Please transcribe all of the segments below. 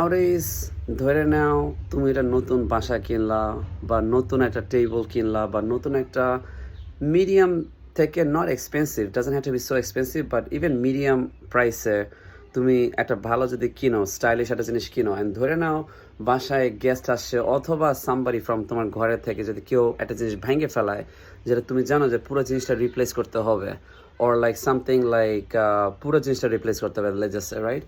নাওডেজ ধরে নাও তুমি একটা নতুন বাসা কিনলা বা নতুন একটা টেবিল কিনলা বা নতুন একটা মিডিয়াম থেকে not expensive doesn't have to be so expensive but even medium প্রাইসে তুমি একটা ভালো যদি কিনো স্টাইলিশ একটা জিনিস কিনো অ্যান্ড ধরে নাও বাসায় গেস্ট আসছে অথবা সামবারি ফ্রম তোমার ঘরের থেকে যদি কেউ একটা জিনিস ভেঙে ফেলায় যেটা তুমি জানো যে পুরো জিনিসটা রিপ্লেস করতে হবে or like something like পুরো জিনিসটা রিপ্লেস করতে হবে let's just say right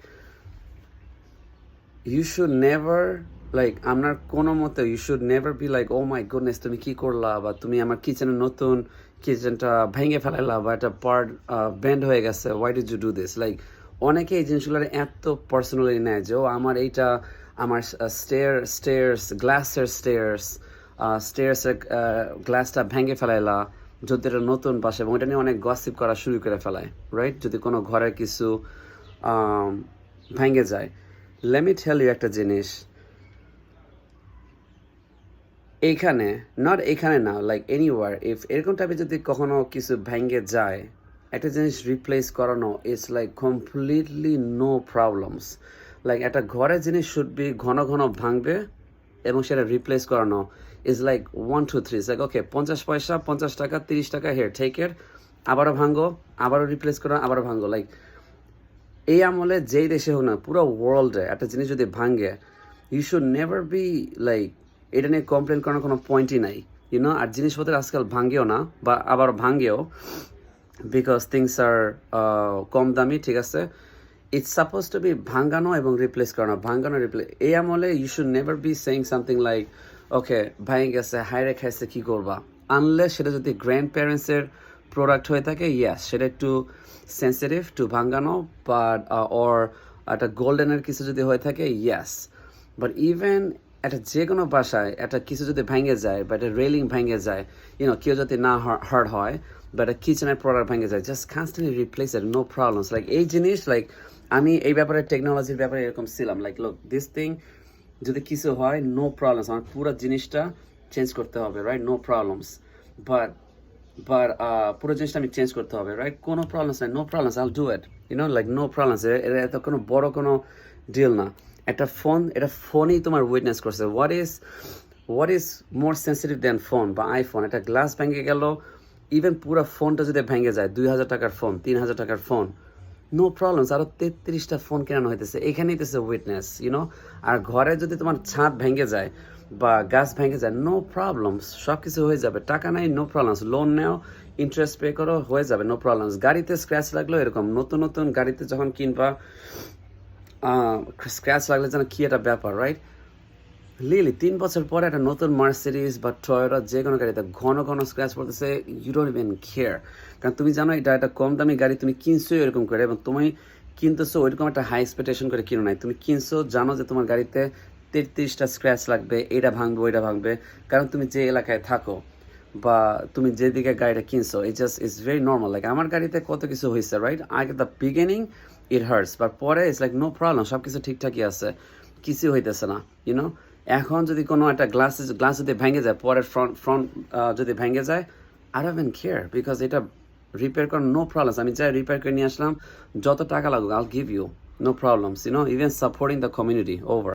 you should never like আপনার কোনো মতে you should never be like oh my goodness তুমি কি করলা বা তুমি আমার কিচেনের নতুন কিচেনটা ভেঙে ফেলাইলা বা একটা পার্ট বেন্ড হয়ে গেছে why did you do this like অনেকে এই জিনিসগুলো এত পার্সোনালি নেয় যে ও আমার এইটা আমার স্টেয়ার্সের গ্লাসটা ভেঙে ফেলাইলা যদি এটা নতুন পাশে এবং এটা নিয়ে অনেক গসিপ করা শুরু করে ফেলায় রাইট যদি কোনো ঘরের কিছু ভেঙে যায় let me tell you একটা জিনিস এইখানে নট এইখানে না লাইক এনিওয়ার ইফ এরকম টাইপের যদি কখনো কিছু ভেঙে যায় একটা জিনিস রিপ্লেস করানো it's like completely no problems like একটা ঘরের জিনিস শুড বি ঘন ঘন ভাঙবে এবং সেটা রিপ্লেস করানো ইজ লাইক 1 2 3 লাইক ওকে 50 পয়সা 50 টাকা 30 টাকা হেয়ার টেক ইট আবারও ভাঙো আবারও রিপ্লেস করো আবারও ভাঙো লাইক এই আমলে যেই দেশে হোক না পুরো ওয়ার্ল্ডে একটা জিনিস যদি ভাঙে you should never be like এটা নিয়ে কমপ্লেন করার কোনো পয়েন্টই নাই ইউনো আর জিনিসপত্র আজকাল ভাঙেও না বা আবার ভাঙেও বিকজ থিংস আর কম দামি ঠিক আছে ইটস সাপোজ টু বি ভাঙানো এবং রিপ্লেস করানো ভাঙানো রিপ্লেস এই আমলে you should never be saying something like okay ভাঙে গেছে হাইরে খাইছে কী করবা আনলেস সেটা যদি গ্র্যান্ড প্যারেন্টসের প্রোডাক্ট হয়ে থাকে ইয়াস সেটা একটু সেন্সিটিভ টু ভাঙানো বাট অর একটা গোল্ডেনের কিছু যদি হয়ে থাকে ইয়াস বাট ইভেন একটা যে কোনো বাসায় একটা কিছু যদি ভেঙে যায় বা একটা রেলিং ভেঙে যায় ইউনো কেউ যদি না হার্ট হয় বা একটা কিচেনের প্রোডাক্ট ভেঙে যায় just constantly replace it no problems like এই জিনিস লাইক আমি এই ব্যাপারে টেকনোলজির ব্যাপারে এরকম ছিলাম লাইক লোক দিস থিং যদি কিছু হয় নো প্রবলেমস আমার পুরো জিনিসটা চেঞ্জ করতে হবে রাইট নো প্রবলেমস বাট পুরো জিনিসটা আমি চেঞ্জ করতে হবে রাইট কোনো প্রবলেমস নাই no problems I'll do it you know like no problems এটা এত কোনো বড় কোনো ডিল না একটা ফোন এটা ফোনই তোমার উইটনেস করছে what is more sensitive than phone বা আইফোন একটা গ্লাস ভেঙে গেল ইভেন পুরো ফোনটা যদি ভেঙে যায় 2,000 টাকার ফোন 3,000 টাকার ফোন নো প্রবলেমস আরও 33টা ফোন কেনানো হইতেছে এখানেই তো উইটনেস ইউনো আর ঘরে যদি তোমার ছাদ ভেঙে যায় বা গাছ ভেঙে যায় নো প্রবলেমস সব কিছু হয়ে যাবে টাকা নাই নো প্রবলেমস লোন নেও ইন্টারেস্ট পে করো হয়ে যাবে নো প্রবলেমস গাড়িতে স্ক্র্যাচ লাগলো এরকম নতুন নতুন গাড়িতে যখন কিনবা স্ক্র্যাচ লাগলে যেন কী একটা ব্যাপার রাইট লিলি 3 বছর পরে একটা নতুন মার্সিডিজ বা টয়োটা যে কোনো গাড়িতে ঘন ঘন স্ক্র্যাচ পড়তেছে ইউ ডোন্ট ইভেন কেয়ার কারণ তুমি জানো এটা একটা কম দামি গাড়ি তুমি কিনছো এরকম করে এবং তুমি কিনতেছো ওইরকম একটা হাই এক্সপেকটেশন করে কিনো নাই তুমি কিনছো জানো যে তোমার গাড়িতে 33টা স্ক্র্যাচ লাগবে এটা ভাঙবে ওইটা ভাঙবে কারণ তুমি যে এলাকায় থাকো বা তুমি যেদিকে গাড়িটা কিনছো it just it's very normal like আমার গাড়িতে কত কিছু হয়েছে রাইট আগে the beginning it hurts but পরে ইটস লাইক নো প্রবলেম সব কিছু ঠিকঠাকই আছে কিছু হইতেছে না ইউনো এখন যদি কোনো একটা গ্লাস যদি ভেঙে যায় পরের ফ্রন্ট যদি ভেঙে যায় I don't even care because এটা রিপেয়ার করার নো প্রবলেমস আমি যাই রিপেয়ার করে নিয়ে আসলাম যত টাকা লাগুক I'll give you no problems you know even supporting the community over